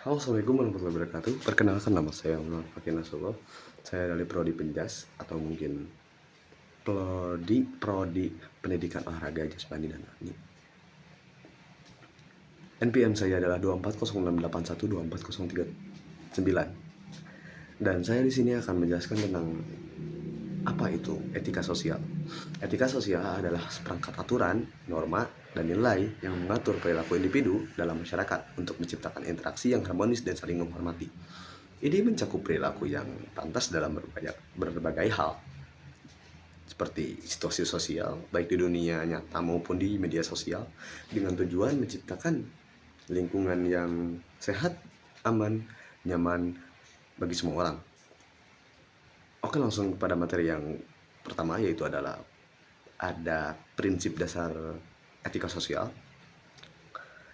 Halo, assalamualaikum warahmatullahi wabarakatuh. Perkenalkan, nama saya Muhammad Fakih Nasrullah. Saya dari Prodi Penjas atau mungkin Prodi Pendidikan Olahraga Jasmani dan Rohani. NPM saya adalah 240681240399. Dan saya di sini akan menjelaskan tentang apa itu etika sosial. Etika sosial adalah seperangkat aturan, norma, dan nilai yang mengatur perilaku individu dalam masyarakat untuk menciptakan interaksi yang harmonis dan saling menghormati. Ini mencakup perilaku yang pantas dalam berbagai hal, seperti situasi sosial, baik di dunia nyata maupun di media sosial, dengan tujuan menciptakan lingkungan yang sehat, aman, nyaman bagi semua orang. Oke, langsung kepada materi yang pertama, yaitu adalah ada prinsip dasar etika sosial.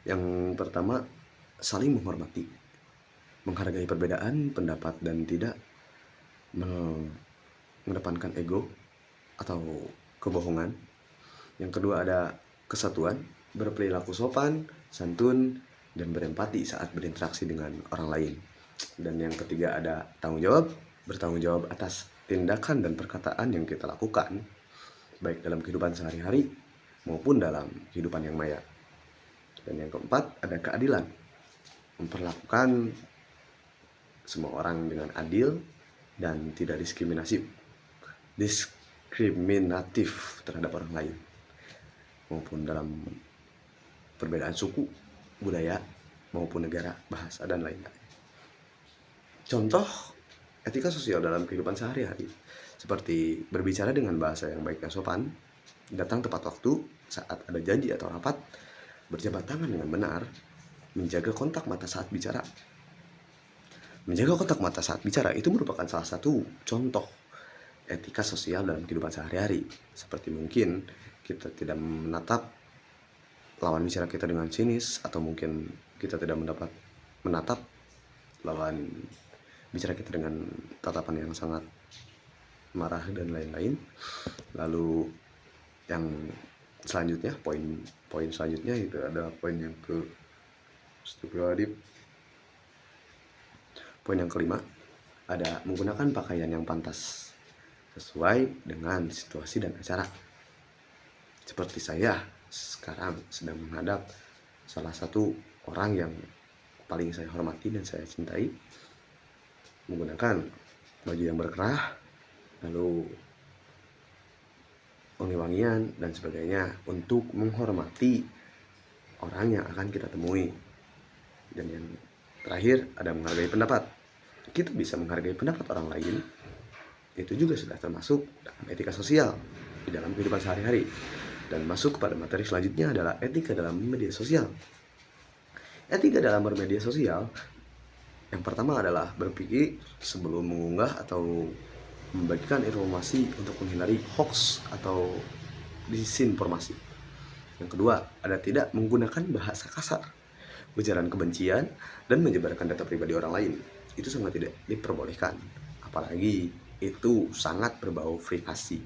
Yang pertama, saling menghormati, menghargai perbedaan pendapat dan tidak mengedepankan ego atau kebohongan. Yang kedua ada kesatuan, berperilaku sopan, santun, dan berempati saat berinteraksi dengan orang lain. Dan yang ketiga ada tanggung jawab, bertanggung jawab atas tindakan dan perkataan yang kita lakukan, baik dalam kehidupan sehari-hari maupun dalam kehidupan yang maya. Dan yang keempat ada keadilan, memperlakukan semua orang dengan adil dan tidak diskriminatif terhadap orang lain, maupun dalam perbedaan suku, budaya, maupun negara, bahasa, dan lain-lain. Contoh etika sosial dalam kehidupan sehari-hari seperti berbicara dengan bahasa yang baik dan sopan, datang tepat waktu saat ada janji atau rapat, berjabat tangan dengan benar, menjaga kontak mata saat bicara. Menjaga kontak mata saat bicara itu merupakan salah satu contoh etika sosial dalam kehidupan sehari-hari. Seperti mungkin kita tidak menatap lawan bicara kita dengan sinis, atau mungkin kita tidak menatap lawan bicara kita dengan tatapan yang sangat marah dan lain-lain. Lalu yang selanjutnya, poin selanjutnya itu ada poin yang poin yang kelima ada menggunakan pakaian yang pantas sesuai dengan situasi dan acara. Seperti saya sekarang sedang menghadap salah satu orang yang paling saya hormati dan saya cintai, menggunakan baju yang berkerah, lalu wangi-wangian dan sebagainya untuk menghormati orang yang akan kita temui. Dan yang terakhir ada menghargai pendapat. Kita bisa menghargai pendapat orang lain, itu juga sudah termasuk dalam etika sosial di dalam kehidupan sehari-hari. Dan masuk kepada materi selanjutnya adalah etika dalam media sosial. Etika dalam bermedia sosial, yang pertama adalah berpikir sebelum mengunggah atau membagikan informasi untuk menghindari hoax atau disinformasi. Yang kedua, ada tidak menggunakan bahasa kasar, ujaran kebencian, dan menyebarkan data pribadi orang lain. Itu sangat tidak diperbolehkan, apalagi itu sangat berbau privasi.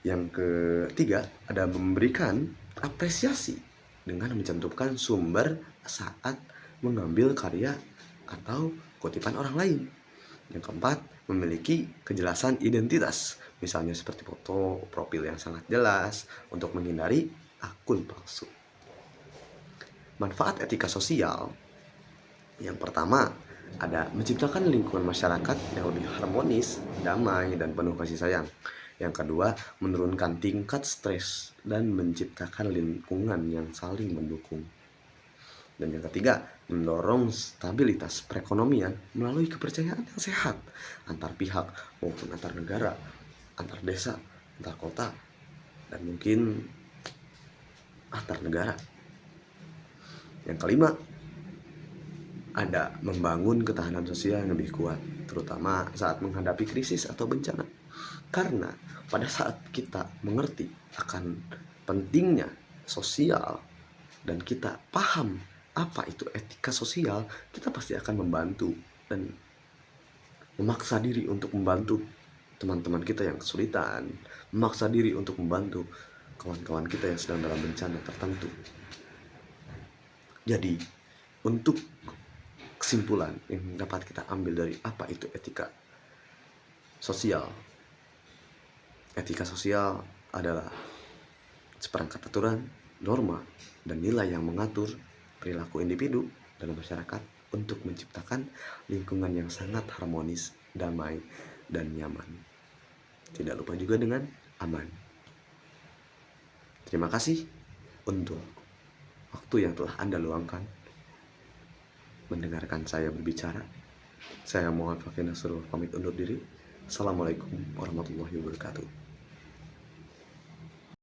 Yang ketiga, ada memberikan apresiasi dengan mencantumkan sumber saat mengambil karya atau kutipan orang lain. Yang keempat, memiliki kejelasan identitas, misalnya seperti foto profil yang sangat jelas untuk menghindari akun palsu. Manfaat etika sosial yang pertama ada menciptakan lingkungan masyarakat yang lebih harmonis, damai, dan penuh kasih sayang. Yang kedua, menurunkan tingkat stres dan menciptakan lingkungan yang saling mendukung. Dan yang ketiga, mendorong stabilitas perekonomian melalui kepercayaan yang sehat antar pihak maupun antar negara, antar desa, antar kota, dan mungkin antar negara. Yang kelima, ada membangun ketahanan sosial yang lebih kuat, terutama saat menghadapi krisis atau bencana. Karena pada saat kita mengerti akan pentingnya sosial dan kita paham apa itu etika sosial, kita pasti akan membantu dan memaksa diri untuk membantu teman-teman kita yang kesulitan, memaksa diri untuk membantu kawan-kawan kita yang sedang dalam bencana tertentu. Jadi, untuk kesimpulan yang dapat kita ambil dari apa itu etika sosial. Etika sosial adalah seperangkat aturan, norma, dan nilai yang mengatur perilaku individu dalam masyarakat untuk menciptakan lingkungan yang sangat harmonis, damai, dan nyaman. Tidak lupa juga dengan aman. Terima kasih untuk waktu yang telah Anda luangkan mendengarkan saya berbicara. Saya Muhammad Fakih Nasrul pamit undur diri. Assalamualaikum warahmatullahi wabarakatuh.